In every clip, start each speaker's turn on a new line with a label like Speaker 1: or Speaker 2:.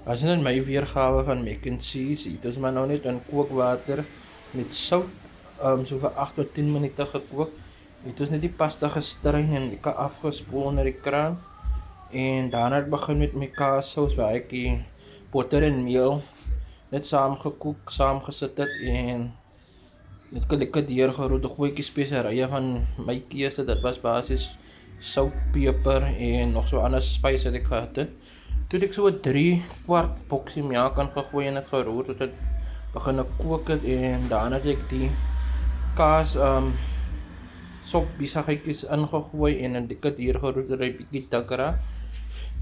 Speaker 1: As jy net my weergawe van mac and cheese, dit is maar nou net in kookwater met sout, so vir 8 tot 10 minute gekook. Dit is net die pasta gestryn en lekker afgespoel onder die kraan. En daarna het ek begin met my kaassous, waar ek die botter en meel net saamgekook, saamgesit het en net lekker deurgeroer. Gooi ek die speserye van my keuse, dit was basies sout, peper en nog so ander spice wat ek gehad het. Toe het ek so 'n 3/4 boksie melk aangegooi en dit geroer tot dit begin kook het en daarna het ek die kaas sop besigheidjies ingegooi en dit deurgeroer tot hy bietjie dikker raak.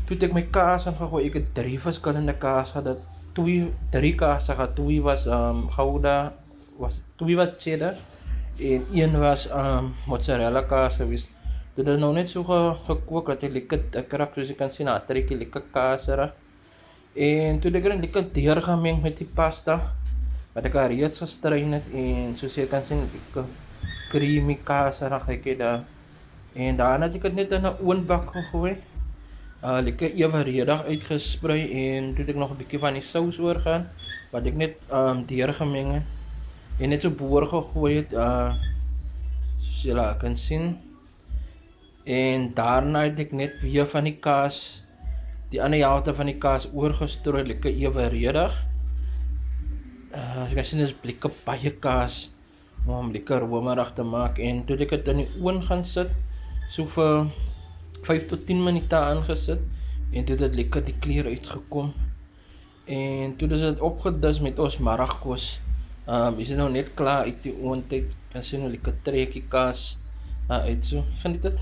Speaker 1: Toe het ek my kaas ingegooi. Ek het 3 verskillende kaas gehad. 3 kaas gehad. 2 was Gouda, 2 was cheddar en 1 was mozzarella kaas geweest. Dit is nou net so gekook dat hy lekker dikker raak, soos jy kan sien, daar trek hy lekker kaas raak. En toe het ek dit lekker deurgemeng met die pasta wat ek reeds gestryn het en soos jy kan sien, lekker creamy kaas raak ek daar. En daarna het ek dit net in 'n oonbak gegooi. Lekker evenredig uitgesprei en toe het ek nog 'n bietjie van die sous oorgaan wat ek net deurgemeng het en net so boor gegooi het, soos jy kan sien. En daarna het ek net weer van die kaas, die ander helfte van die kaas oorgestrooi, lekker evenredig. As jy kan sien, is lekker baie kaas om lekker romerig te maak. En toe het ek dit in die oond gaan sit, so vir 5 tot 10 minute aangesit en toe het dit lekker die kleur uitgekom. En toe is dit opgedis met ons middagkos. Is dit nou net klaar uit die oond uit. Kan sien hoe lekker trek die kaas uit so. Geniet dit.